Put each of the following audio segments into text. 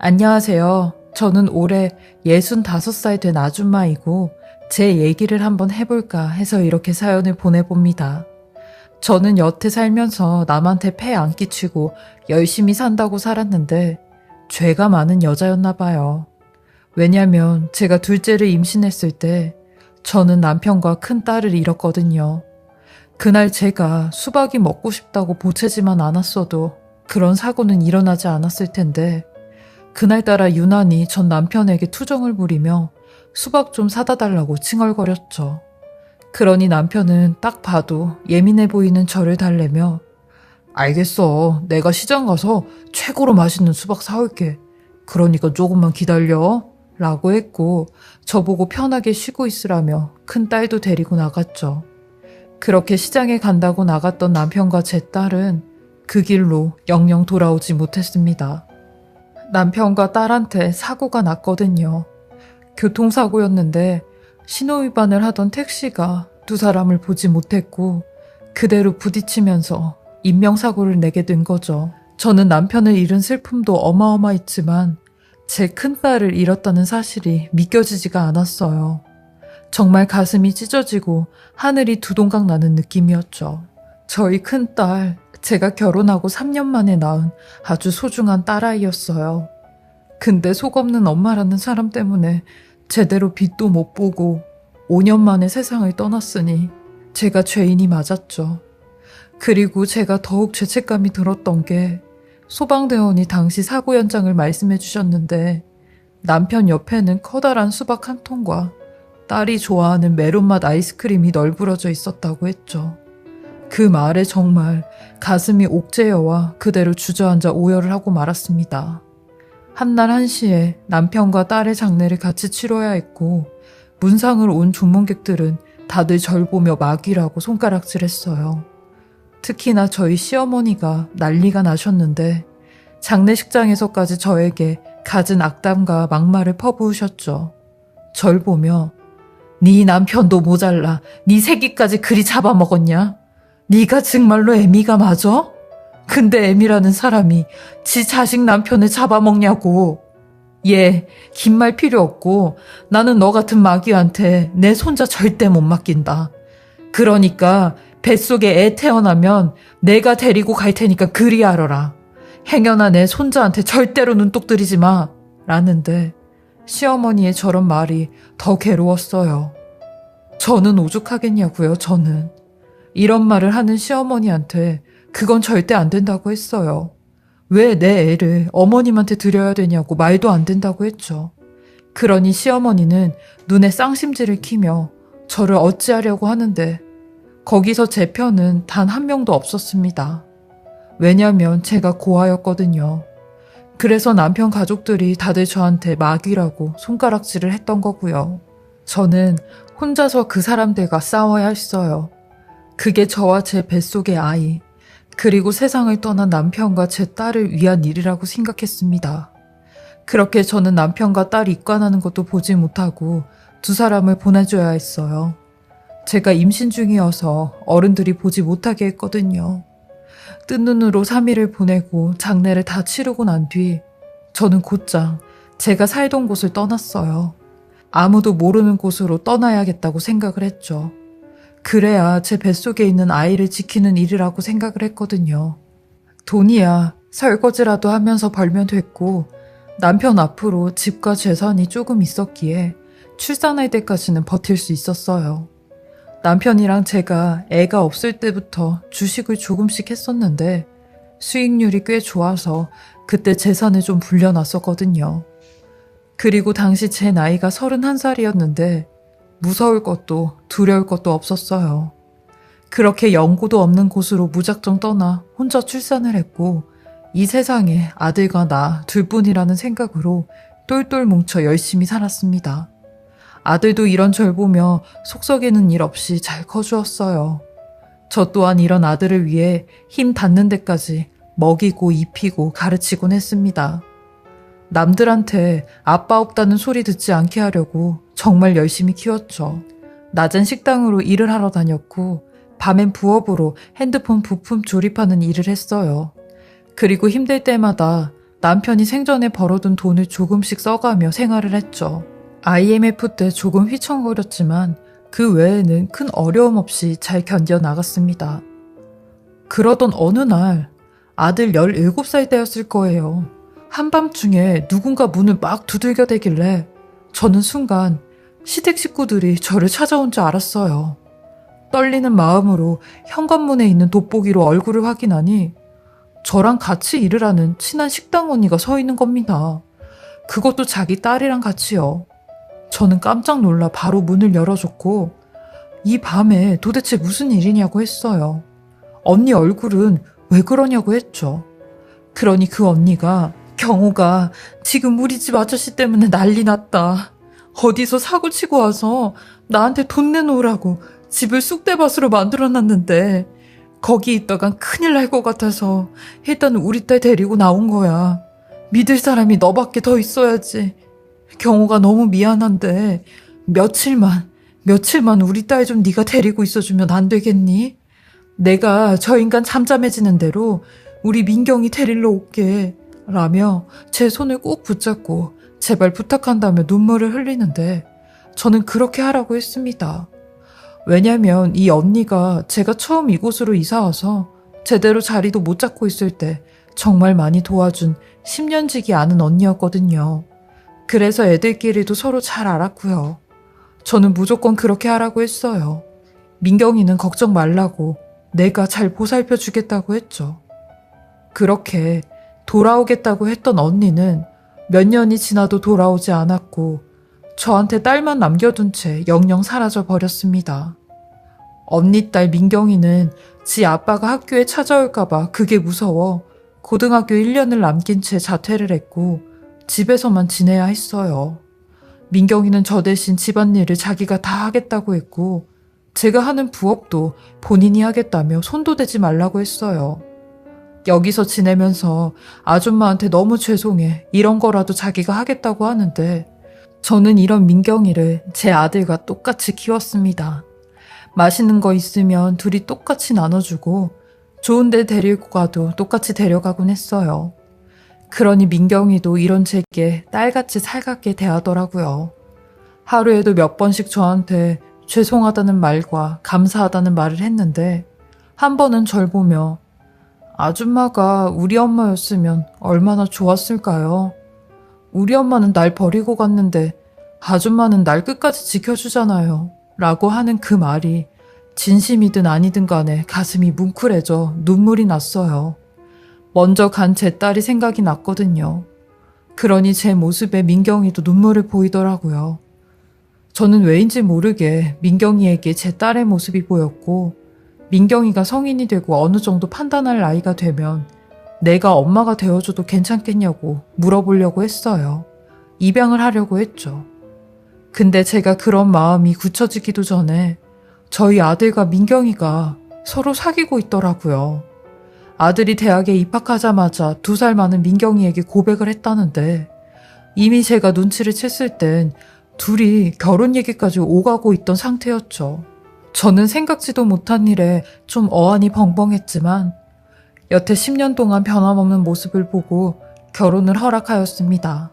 안녕하세요. 저는 올해 65살 된 아줌마이고 제 얘기를 한번 해볼까 해서 이렇게 사연을 보내봅니다. 저는 여태 살면서 남한테 폐 안 끼치고 열심히 산다고 살았는데 죄가 많은 여자였나 봐요. 왜냐면 제가 둘째를 임신했을 때 저는 남편과 큰 딸을 잃었거든요. 그날 제가 수박이 먹고 싶다고 보채지만 않았어도 그런 사고는 일어나지 않았을 텐데 그날따라 유난히 전 남편에게 투정을 부리며 수박 좀 사다 달라고 칭얼거렸죠. 그러니 남편은 딱 봐도 예민해 보이는 저를 달래며 알겠어. 내가 시장 가서 최고로 맛있는 수박 사올게. 그러니까 조금만 기다려. 라고 했고 저보고 편하게 쉬고 있으라며 큰딸도 데리고 나갔죠. 그렇게 시장에 간다고 나갔던 남편과 제 딸은 그 길로 영영 돌아오지 못했습니다. 남편과 딸한테 사고가 났거든요. 교통사고였는데 신호위반을 하던 택시가 두 사람을 보지 못했고 그대로 부딪히면서 인명사고를 내게 된 거죠. 저는 남편을 잃은 슬픔도 어마어마했지만 제 큰딸을 잃었다는 사실이 믿겨지지가 않았어요. 정말 가슴이 찢어지고 하늘이 두동강 나는 느낌이었죠. 저희 큰딸, 제가 결혼하고 3년 만에 낳은 아주 소중한 딸아이였어요. 근데 속없는 엄마라는 사람 때문에 제대로 빛도 못 보고 5년 만에 세상을 떠났으니 제가 죄인이 맞았죠. 그리고 제가 더욱 죄책감이 들었던 게 소방대원이 당시 사고 현장을 말씀해 주셨는데 남편 옆에는 커다란 수박 한 통과 딸이 좋아하는 메론맛 아이스크림이 널브러져 있었다고 했죠. 그 말에 정말 가슴이 옥죄어와 그대로 주저앉아 오열을 하고 말았습니다. 한날 1시에 남편과 딸의 장례를 같이 치러야 했고 문상으로 온 조문객들은 다들 절 보며 막이라고 손가락질했어요. 특히나 저희 시어머니가 난리가 나셨는데 장례식장에서까지 저에게 갖은 악담과 막말을 퍼부으셨죠. 절 보며 네 남편도 모자라 네 새끼까지 그리 잡아먹었냐? 네가 정말로 애미가 맞아? 근데 애미라는 사람이 지 자식 남편을 잡아먹냐고. 얘 긴 말 필요 없고 나는 너 같은 마귀한테 내 손자 절대 못 맡긴다. 그러니까 뱃속에 애 태어나면 내가 데리고 갈 테니까 그리 알아라. 행여나 내 손자한테 절대로 눈독 들이지 마. 라는데 시어머니의 저런 말이 더 괴로웠어요. 저는 오죽하겠냐고요, 저는. 이런 말을 하는 시어머니한테 그건 절대 안 된다고 했어요. 왜 내 애를 어머님한테 드려야 되냐고 말도 안 된다고 했죠. 그러니 시어머니는 눈에 쌍심지를 키며 저를 어찌하려고 하는데 거기서 제 편은 단 한 명도 없었습니다. 왜냐면 제가 고아였거든요. 그래서 남편 가족들이 다들 저한테 마귀라고 손가락질을 했던 거고요. 저는 혼자서 그 사람들과 싸워야 했어요. 그게 저와 제 뱃속의 아이, 그리고 세상을 떠난 남편과 제 딸을 위한 일이라고 생각했습니다. 그렇게 저는 남편과 딸이 입관하는 것도 보지 못하고 두 사람을 보내줘야 했어요. 제가 임신 중이어서 어른들이 보지 못하게 했거든요. 뜬 눈으로 3일을 보내고 장례를 다 치르고 난 뒤 저는 곧장 제가 살던 곳을 떠났어요. 아무도 모르는 곳으로 떠나야겠다고 생각을 했죠. 그래야 제 뱃속에 있는 아이를 지키는 일이라고 생각을 했거든요. 돈이야 설거지라도 하면서 벌면 됐고 남편 앞으로 집과 재산이 조금 있었기에 출산할 때까지는 버틸 수 있었어요. 남편이랑 제가 애가 없을 때부터 주식을 조금씩 했었는데 수익률이 꽤 좋아서 그때 재산을 좀 불려놨었거든요. 그리고 당시 제 나이가 31살이었는데 무서울 것도 두려울 것도 없었어요. 그렇게 연고도 없는 곳으로 무작정 떠나 혼자 출산을 했고 이 세상에 아들과 나 둘뿐이라는 생각으로 똘똘 뭉쳐 열심히 살았습니다. 아들도 이런 절 보며 속썩이는 일 없이 잘 커주었어요. 저 또한 이런 아들을 위해 힘 닿는 데까지 먹이고 입히고 가르치곤 했습니다. 남들한테 아빠 없다는 소리 듣지 않게 하려고 정말 열심히 키웠죠. 낮엔 식당으로 일을 하러 다녔고 밤엔 부업으로 핸드폰 부품 조립하는 일을 했어요. 그리고 힘들 때마다 남편이 생전에 벌어둔 돈을 조금씩 써가며 생활을 했죠. IMF 때 조금 휘청거렸지만 그 외에는 큰 어려움 없이 잘 견뎌나갔습니다. 그러던 어느 날 아들 17살 때였을 거예요. 한밤중에 누군가 문을 막 두들겨대길래 저는 순간 시댁 식구들이 저를 찾아온 줄 알았어요. 떨리는 마음으로 현관문에 있는 돋보기로 얼굴을 확인하니 저랑 같이 일을 하는 친한 식당 언니가 서 있는 겁니다. 그것도 자기 딸이랑 같이요. 저는 깜짝 놀라 바로 문을 열어줬고 이 밤에 도대체 무슨 일이냐고 했어요. 언니 얼굴은 왜 그러냐고 했죠. 그러니 그 언니가 경호가 지금 우리 집 아저씨 때문에 난리 났다. 어디서 사고 치고 와서 나한테 돈 내놓으라고 집을 쑥대밭으로 만들어놨는데 거기 있다간 큰일 날 것 같아서 일단 우리 딸 데리고 나온 거야. 믿을 사람이 너밖에 더 있어야지. 경호가 너무 미안한데 며칠만 우리 딸 좀 네가 데리고 있어주면 안 되겠니? 내가 저 인간 잠잠해지는 대로 우리 민경이 데리러 올게 라며 제 손을 꼭 붙잡고 제발 부탁한다며 눈물을 흘리는데 저는 그렇게 하라고 했습니다. 왜냐면 이 언니가 제가 처음 이곳으로 이사와서 제대로 자리도 못 잡고 있을 때 정말 많이 도와준 10년지기 아는 언니였거든요. 그래서 애들끼리도 서로 잘 알았고요. 저는 무조건 그렇게 하라고 했어요. 민경이는 걱정 말라고 내가 잘 보살펴 주겠다고 했죠. 그렇게 돌아오겠다고 했던 언니는 몇 년이 지나도 돌아오지 않았고 저한테 딸만 남겨둔 채 영영 사라져 버렸습니다. 언니 딸 민경이는 지 아빠가 학교에 찾아올까봐 그게 무서워 고등학교 1년을 남긴 채 자퇴를 했고 집에서만 지내야 했어요. 민경이는 저 대신 집안일을 자기가 다 하겠다고 했고 제가 하는 부업도 본인이 하겠다며 손도 대지 말라고 했어요. 여기서 지내면서 아줌마한테 너무 죄송해 이런 거라도 자기가 하겠다고 하는데 저는 이런 민경이를 제 아들과 똑같이 키웠습니다. 맛있는 거 있으면 둘이 똑같이 나눠주고 좋은 데 데리고 가도 똑같이 데려가곤 했어요. 그러니 민경이도 이런 제게 딸같이 살갑게 대하더라고요. 하루에도 몇 번씩 저한테 죄송하다는 말과 감사하다는 말을 했는데 한 번은 절 보며 아줌마가 우리 엄마였으면 얼마나 좋았을까요? 우리 엄마는 날 버리고 갔는데 아줌마는 날 끝까지 지켜주잖아요. 라고 하는 그 말이 진심이든 아니든 간에 가슴이 뭉클해져 눈물이 났어요. 먼저 간 제 딸이 생각이 났거든요. 그러니 제 모습에 민경이도 눈물을 보이더라고요. 저는 왜인지 모르게 민경이에게 제 딸의 모습이 보였고 민경이가 성인이 되고 어느 정도 판단할 나이가 되면 내가 엄마가 되어줘도 괜찮겠냐고 물어보려고 했어요. 입양을 하려고 했죠. 근데 제가 그런 마음이 굳혀지기도 전에 저희 아들과 민경이가 서로 사귀고 있더라고요. 아들이 대학에 입학하자마자 2살 많은 민경이에게 고백을 했다는데 이미 제가 눈치를 챘을 땐 둘이 결혼 얘기까지 오가고 있던 상태였죠. 저는 생각지도 못한 일에 좀 어안이 벙벙했지만 여태 10년 동안 변함없는 모습을 보고 결혼을 허락하였습니다.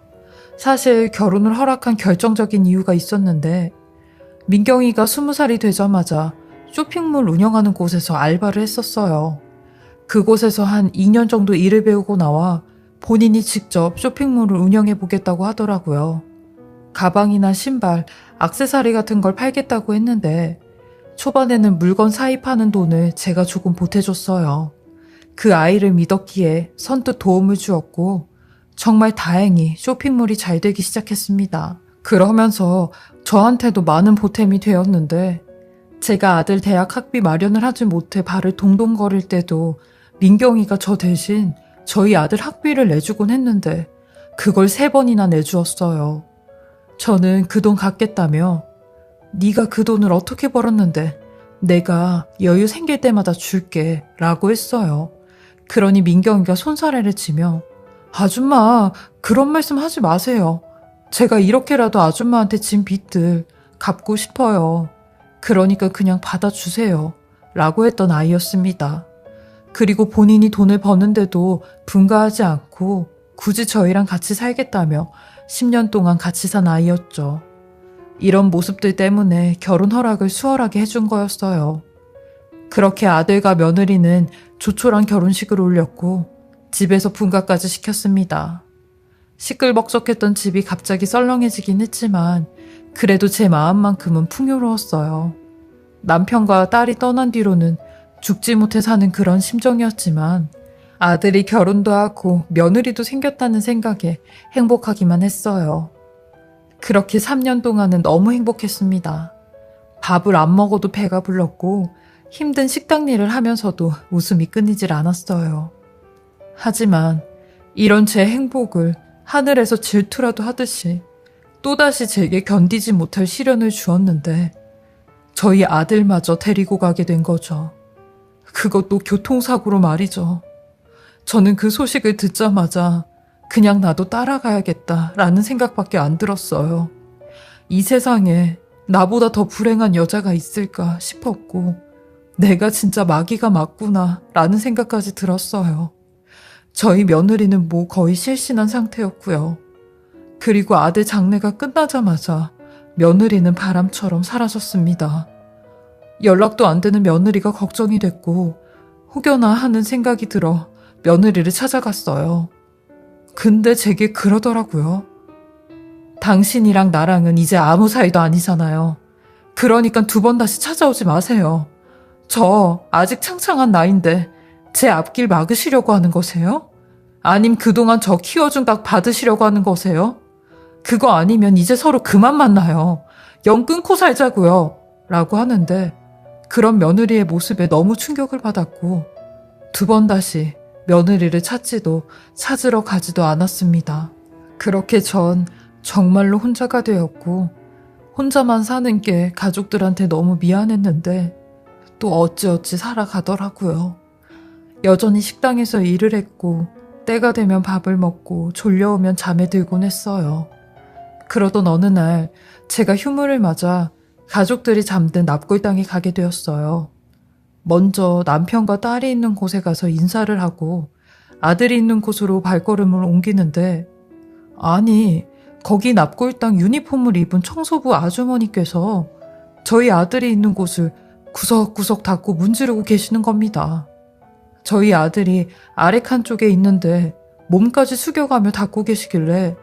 사실 결혼을 허락한 결정적인 이유가 있었는데 민경이가 20살이 되자마자 쇼핑몰 운영하는 곳에서 알바를 했었어요. 그곳에서 한 2년 정도 일을 배우고 나와 본인이 직접 쇼핑몰을 운영해 보겠다고 하더라고요. 가방이나 신발, 액세서리 같은 걸 팔겠다고 했는데 초반에는 물건 사입하는 돈을 제가 조금 보태줬어요. 그 아이를 믿었기에 선뜻 도움을 주었고 정말 다행히 쇼핑몰이 잘 되기 시작했습니다. 그러면서 저한테도 많은 보탬이 되었는데 제가 아들 대학 학비 마련을 하지 못해 발을 동동 거릴 때도 민경이가 저 대신 저희 아들 학비를 내주곤 했는데 그걸 3번이나 내주었어요. 저는 그 돈 갚겠다며 네가 그 돈을 어떻게 벌었는데 내가 여유 생길 때마다 줄게 라고 했어요. 그러니 민경이가 손사래를 치며 아줌마 그런 말씀 하지 마세요. 제가 이렇게라도 아줌마한테 진 빚들 갚고 싶어요. 그러니까 그냥 받아주세요. 라고 했던 아이였습니다. 그리고 본인이 돈을 버는데도 분가하지 않고 굳이 저희랑 같이 살겠다며 10년 동안 같이 산 아이였죠. 이런 모습들 때문에 결혼 허락을 수월하게 해준 거였어요. 그렇게 아들과 며느리는 조촐한 결혼식을 올렸고 집에서 분가까지 시켰습니다. 시끌벅적했던 집이 갑자기 썰렁해지긴 했지만 그래도 제 마음만큼은 풍요로웠어요. 남편과 딸이 떠난 뒤로는 죽지 못해 사는 그런 심정이었지만 아들이 결혼도 하고 며느리도 생겼다는 생각에 행복하기만 했어요. 그렇게 3년 동안은 너무 행복했습니다. 밥을 안 먹어도 배가 불렀고 힘든 식당 일을 하면서도 웃음이 끊이질 않았어요. 하지만 이런 제 행복을 하늘에서 질투라도 하듯이 또다시 제게 견디지 못할 시련을 주었는데 저희 아들마저 데리고 가게 된 거죠. 그것도 교통사고로 말이죠. 저는 그 소식을 듣자마자 그냥 나도 따라가야겠다라는 생각밖에 안 들었어요. 이 세상에 나보다 더 불행한 여자가 있을까 싶었고 내가 진짜 마귀가 맞구나 라는 생각까지 들었어요. 저희 며느리는 뭐 거의 실신한 상태였고요. 그리고 아들 장례가 끝나자마자 며느리는 바람처럼 사라졌습니다. 연락도 안 되는 며느리가 걱정이 됐고 혹여나 하는 생각이 들어 며느리를 찾아갔어요. 근데 제게 그러더라고요. 당신이랑 나랑은 이제 아무 사이도 아니잖아요. 그러니까 2번 다시 찾아오지 마세요. 저 아직 창창한 나이인데 제 앞길 막으시려고 하는 거세요? 아님 그동안 저 키워준 각 받으시려고 하는 거세요? 그거 아니면 이제 서로 그만 만나요. 연 끊고 살자고요. 라고 하는데 그런 며느리의 모습에 너무 충격을 받았고 2번 다시 며느리를 찾지도 찾으러 가지도 않았습니다. 그렇게 전 정말로 혼자가 되었고 혼자만 사는 게 가족들한테 너무 미안했는데 또 어찌어찌 살아가더라고요. 여전히 식당에서 일을 했고 때가 되면 밥을 먹고 졸려오면 잠에 들곤 했어요. 그러던 어느 날 제가 휴무를 맞아 가족들이 잠든 납골당에 가게 되었어요. 먼저 남편과 딸이 있는 곳에 가서 인사를 하고 아들이 있는 곳으로 발걸음을 옮기는데 아니 거기 납골당 유니폼을 입은 청소부 아주머니께서 저희 아들이 있는 곳을 구석구석 닫고 문지르고 계시는 겁니다. 저희 아들이 아래 칸 쪽에 있는데 몸까지 숙여가며 닫고 계시길래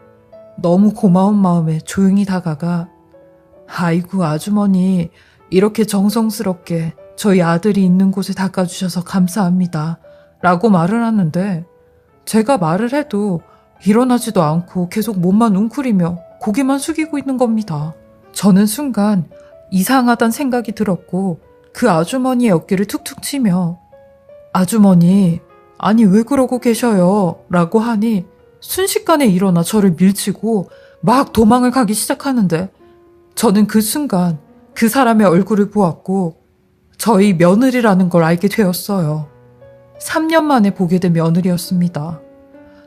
너무 고마운 마음에 조용히 다가가 아이고 아주머니 이렇게 정성스럽게 저희 아들이 있는 곳에 닦아주셔서 감사합니다 라고 말을 하는데 제가 말을 해도 일어나지도 않고 계속 몸만 웅크리며 고개만 숙이고 있는 겁니다. 저는 순간 이상하단 생각이 들었고 그 아주머니의 어깨를 툭툭 치며 아주머니 아니 왜 그러고 계셔요 라고 하니 순식간에 일어나 저를 밀치고 막 도망을 가기 시작하는데 저는 그 순간 그 사람의 얼굴을 보았고 저희 며느리라는 걸 알게 되었어요. 3년 만에 보게 된 며느리였습니다.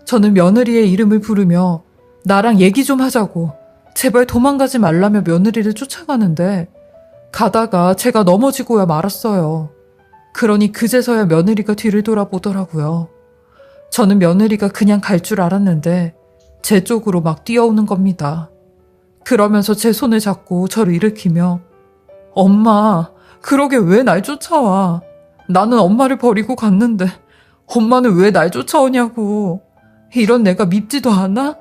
저는 며느리의 이름을 부르며 나랑 얘기 좀 하자고 제발 도망가지 말라며 며느리를 쫓아가는데 가다가 제가 넘어지고야 말았어요. 그러니 그제서야 며느리가 뒤를 돌아보더라고요. 저는 며느리가 그냥 갈 줄 알았는데 제 쪽으로 막 뛰어오는 겁니다. 그러면서 제 손을 잡고 저를 일으키며 엄마, 그러게 왜 날 쫓아와? 나는 엄마를 버리고 갔는데 엄마는 왜 날 쫓아오냐고. 이런 내가 밉지도 않아?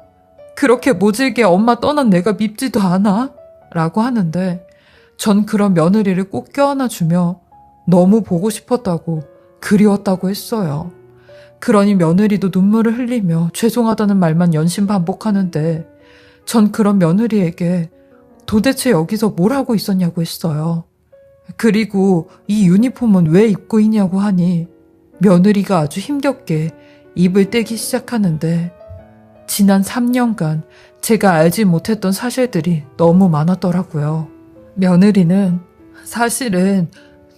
그렇게 모질게 엄마 떠난 내가 밉지도 않아? 라고 하는데 전 그런 며느리를 꼭 껴안아주며 너무 보고 싶었다고 그리웠다고 했어요. 그러니 며느리도 눈물을 흘리며 죄송하다는 말만 연신 반복하는데 전 그런 며느리에게 도대체 여기서 뭘 하고 있었냐고 했어요. 그리고 이 유니폼은 왜 입고 있냐고 하니 며느리가 아주 힘겹게 입을 떼기 시작하는데 지난 3년간 제가 알지 못했던 사실들이 너무 많았더라고요. 며느리는 사실은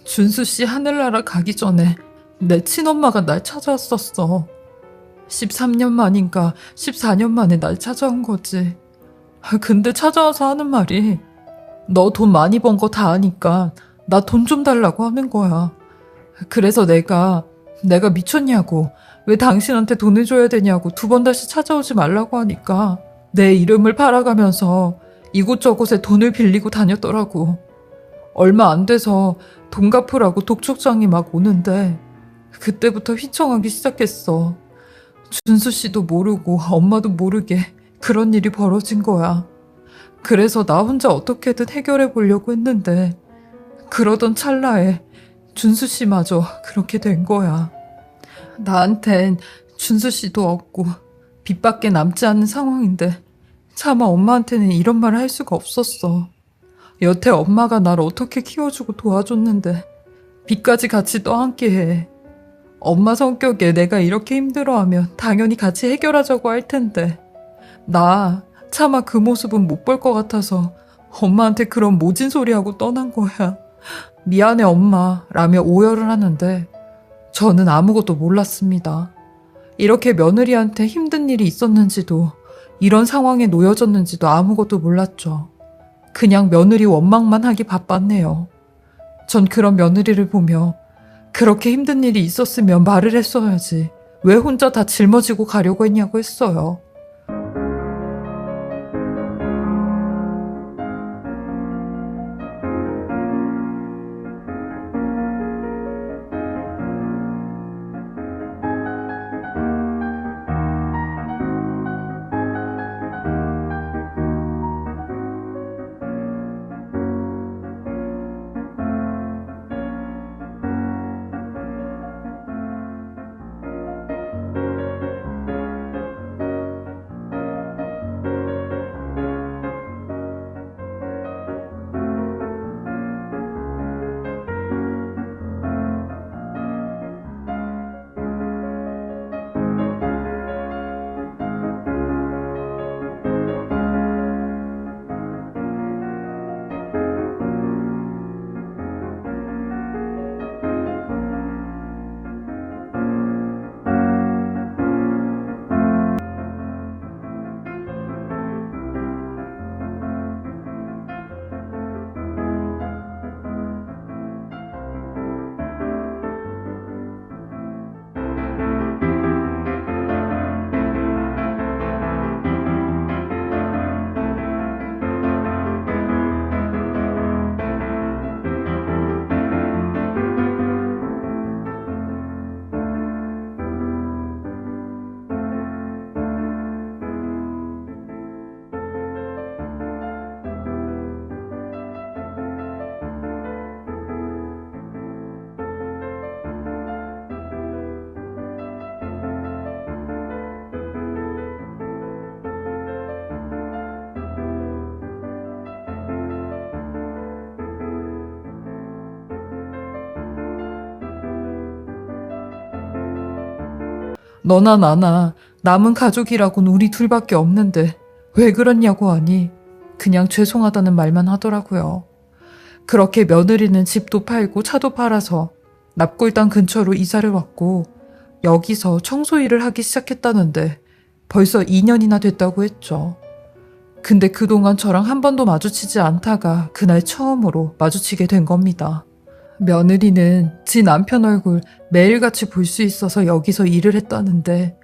준수 씨 하늘나라 가기 전에 내 친엄마가 날 찾아왔었어. 13년 만인가 14년 만에 날 찾아온 거지. 근데 찾아와서 하는 말이 너 돈 많이 번 거 다 아니까 나 돈 좀 달라고 하는 거야. 그래서 내가 미쳤냐고 왜 당신한테 돈을 줘야 되냐고 2번 다시 찾아오지 말라고 하니까 내 이름을 팔아가면서 이곳저곳에 돈을 빌리고 다녔더라고. 얼마 안 돼서 돈 갚으라고 독촉장이 막 오는데 그때부터 휘청하기 시작했어. 준수 씨도 모르고 엄마도 모르게 그런 일이 벌어진 거야. 그래서 나 혼자 어떻게든 해결해 보려고 했는데 그러던 찰나에 준수 씨마저 그렇게 된 거야. 나한텐 준수 씨도 없고 빚밖에 남지 않는 상황인데 차마 엄마한테는 이런 말을 할 수가 없었어. 여태 엄마가 날 어떻게 키워주고 도와줬는데 빚까지 같이 떠안게 해. 엄마 성격에 내가 이렇게 힘들어하면 당연히 같이 해결하자고 할 텐데 나 차마 그 모습은 못 볼 것 같아서 엄마한테 그런 모진 소리하고 떠난 거야. 미안해 엄마 라며 오열을 하는데 저는 아무것도 몰랐습니다. 이렇게 며느리한테 힘든 일이 있었는지도 이런 상황에 놓여졌는지도 아무것도 몰랐죠. 그냥 며느리 원망만 하기 바빴네요. 전 그런 며느리를 보며 그렇게 힘든 일이 있었으면 말을 했어야지 왜 혼자 다 짊어지고 가려고 했냐고 했어요. 너나 나나 남은 가족이라곤 우리 둘밖에 없는데 왜 그러냐고 하니 그냥 죄송하다는 말만 하더라고요. 그렇게 며느리는 집도 팔고 차도 팔아서 납골당 근처로 이사를 왔고 여기서 청소 일을 하기 시작했다는데 벌써 2년이나 됐다고 했죠. 근데 그동안 저랑 한 번도 마주치지 않다가 그날 처음으로 마주치게 된 겁니다. 며느리는 지 남편 얼굴 매일같이 볼 수 있어서 여기서 일을 했다는데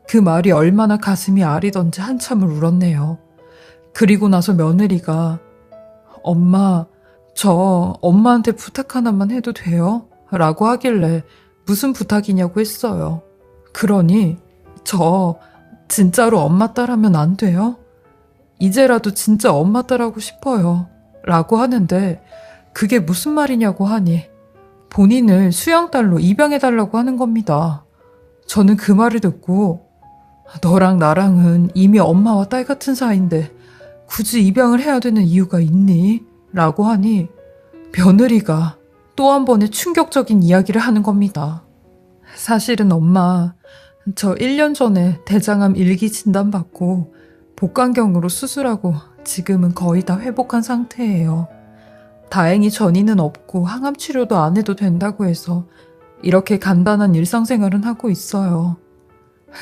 그 말이 얼마나 가슴이 아리던지 한참을 울었네요. 그리고 나서 며느리가 엄마, 저 엄마한테 부탁 하나만 해도 돼요? 라고 하길래 무슨 부탁이냐고 했어요. 그러니 저 진짜로 엄마 딸하면 안 돼요? 이제라도 진짜 엄마 딸하고 싶어요. 라고 하는데 그게 무슨 말이냐고 하니 본인을 수양딸로 입양해달라고 하는 겁니다. 저는 그 말을 듣고 너랑 나랑은 이미 엄마와 딸 같은 사이인데 굳이 입양을 해야 되는 이유가 있니? 라고 하니 며느리가 또 한 번의 충격적인 이야기를 하는 겁니다. 사실은 엄마, 저 1년 전에 대장암 1기 진단받고 복강경으로 수술하고 지금은 거의 다 회복한 상태예요. 다행히 전이는 없고 항암 치료도 안 해도 된다고 해서 이렇게 간단한 일상생활은 하고 있어요.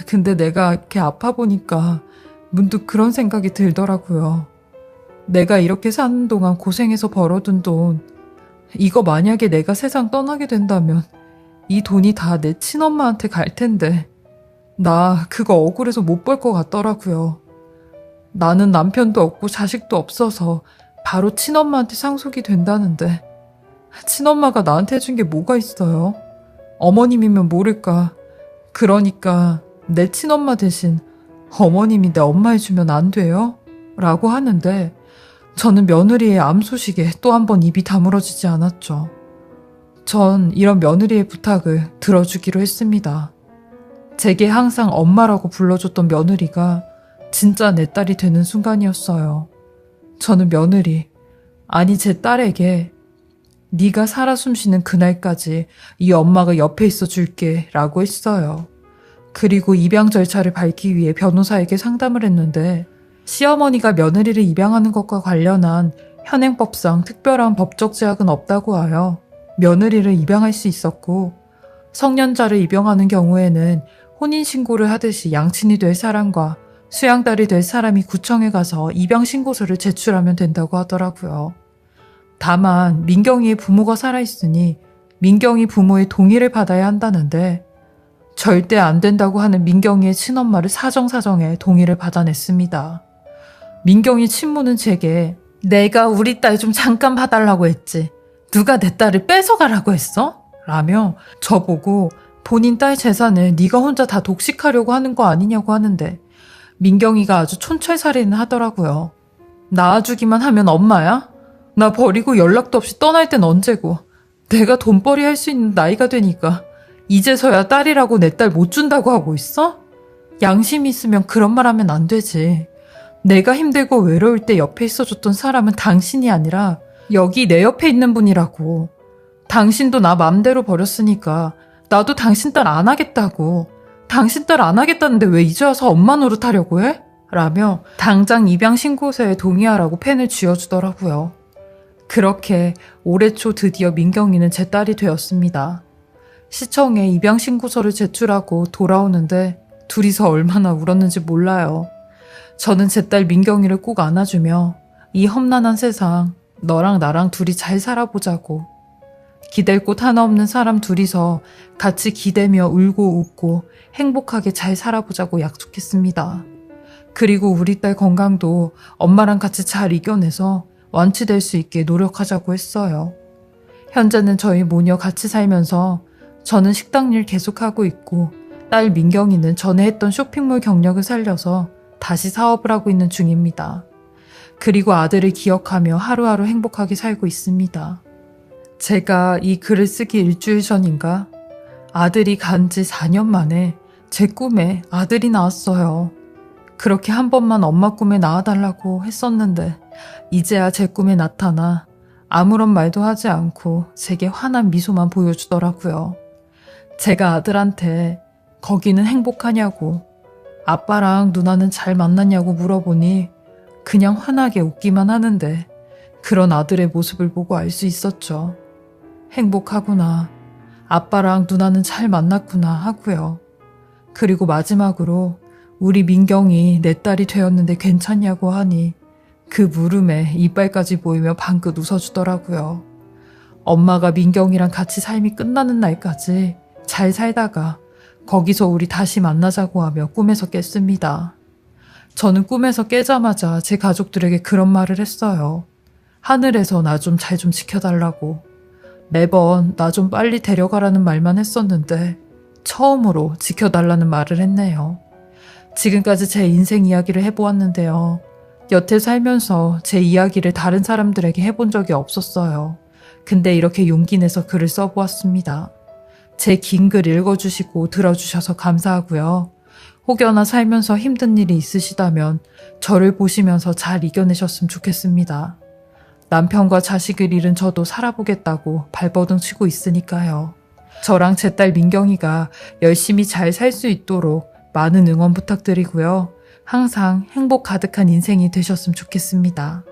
근데 내가 이렇게 아파 보니까 문득 그런 생각이 들더라고요. 내가 이렇게 사는 동안 고생해서 벌어둔 돈, 이거 만약에 내가 세상 떠나게 된다면 이 돈이 다 내 친엄마한테 갈 텐데 나 그거 억울해서 못 볼 것 같더라고요. 나는 남편도 없고 자식도 없어서 바로 친엄마한테 상속이 된다는데 친엄마가 나한테 해준 게 뭐가 있어요? 어머님이면 모를까. 그러니까 내 친엄마 대신 어머님이 내 엄마 해주면 안 돼요? 라고 하는데 저는 며느리의 암 소식에 또 한 번 입이 다물어지지 않았죠. 전 이런 며느리의 부탁을 들어주기로 했습니다. 제게 항상 엄마라고 불러줬던 며느리가 진짜 내 딸이 되는 순간이었어요. 저는 며느리, 아니 제 딸에게 네가 살아 숨쉬는 그날까지 이 엄마가 옆에 있어 줄게 라고 했어요. 그리고 입양 절차를 밟기 위해 변호사에게 상담을 했는데 시어머니가 며느리를 입양하는 것과 관련한 현행법상 특별한 법적 제약은 없다고 하여 며느리를 입양할 수 있었고 성년자를 입양하는 경우에는 혼인신고를 하듯이 양친이 될 사람과 수양딸이 될 사람이 구청에 가서 입양신고서를 제출하면 된다고 하더라고요. 다만 민경이의 부모가 살아있으니 민경이 부모의 동의를 받아야 한다는데 절대 안 된다고 하는 민경이의 친엄마를 사정사정해 동의를 받아냈습니다. 민경이 친모는 제게 내가 우리 딸 좀 잠깐 봐달라고 했지. 누가 내 딸을 뺏어가라고 했어? 라며 저보고 본인 딸 재산을 네가 혼자 다 독식하려고 하는 거 아니냐고 하는데 민경이가 아주 촌철살인을 하더라고요. 낳아주기만 하면 엄마야? 나 버리고 연락도 없이 떠날 땐 언제고 내가 돈벌이 할 수 있는 나이가 되니까 이제서야 딸이라고 내 딸 못 준다고 하고 있어? 양심이 있으면 그런 말 하면 안 되지. 내가 힘들고 외로울 때 옆에 있어줬던 사람은 당신이 아니라 여기 내 옆에 있는 분이라고. 당신도 나 맘대로 버렸으니까 나도 당신 딸 안 하겠다고. 당신 딸 안 하겠다는데 왜 이제 와서 엄마 노릇하려고 해? 라며 당장 입양신고서에 동의하라고 펜을 쥐어주더라고요. 그렇게 올해 초 드디어 민경이는 제 딸이 되었습니다. 시청에 입양신고서를 제출하고 돌아오는데 둘이서 얼마나 울었는지 몰라요. 저는 제 딸 민경이를 꼭 안아주며 이 험난한 세상 너랑 나랑 둘이 잘 살아보자고 기댈 곳 하나 없는 사람 둘이서 같이 기대며 울고 웃고 행복하게 잘 살아보자고 약속했습니다. 그리고 우리 딸 건강도 엄마랑 같이 잘 이겨내서 완치될 수 있게 노력하자고 했어요. 현재는 저희 모녀 같이 살면서 저는 식당 일 계속하고 있고 딸 민경이는 전에 했던 쇼핑몰 경력을 살려서 다시 사업을 하고 있는 중입니다. 그리고 아들을 기억하며 하루하루 행복하게 살고 있습니다. 제가 이 글을 쓰기 일주일 전인가 아들이 간 지 4년 만에 제 꿈에 아들이 나왔어요. 그렇게 한 번만 엄마 꿈에 나와달라고 했었는데 이제야 제 꿈에 나타나 아무런 말도 하지 않고 제게 환한 미소만 보여주더라고요. 제가 아들한테 거기는 행복하냐고 아빠랑 누나는 잘 만났냐고 물어보니 그냥 환하게 웃기만 하는데 그런 아들의 모습을 보고 알 수 있었죠. 행복하구나. 아빠랑 누나는 잘 만났구나 하고요. 그리고 마지막으로 우리 민경이 내 딸이 되었는데 괜찮냐고 하니 그 물음에 이빨까지 보이며 방긋 웃어주더라고요. 엄마가 민경이랑 같이 삶이 끝나는 날까지 잘 살다가 거기서 우리 다시 만나자고 하며 꿈에서 깼습니다. 저는 꿈에서 깨자마자 제 가족들에게 그런 말을 했어요. 하늘에서 나 좀 잘 좀 지켜달라고. 매번 나 좀 빨리 데려가라는 말만 했었는데 처음으로 지켜달라는 말을 했네요. 지금까지 제 인생 이야기를 해보았는데요. 여태 살면서 제 이야기를 다른 사람들에게 해본 적이 없었어요. 근데 이렇게 용기 내서 글을 써보았습니다. 제 긴 글 읽어주시고 들어주셔서 감사하고요. 혹여나 살면서 힘든 일이 있으시다면 저를 보시면서 잘 이겨내셨으면 좋겠습니다. 남편과 자식을 잃은 저도 살아보겠다고 발버둥 치고 있으니까요. 저랑 제 딸 민경이가 열심히 잘 살 수 있도록 많은 응원 부탁드리고요. 항상 행복 가득한 인생이 되셨으면 좋겠습니다.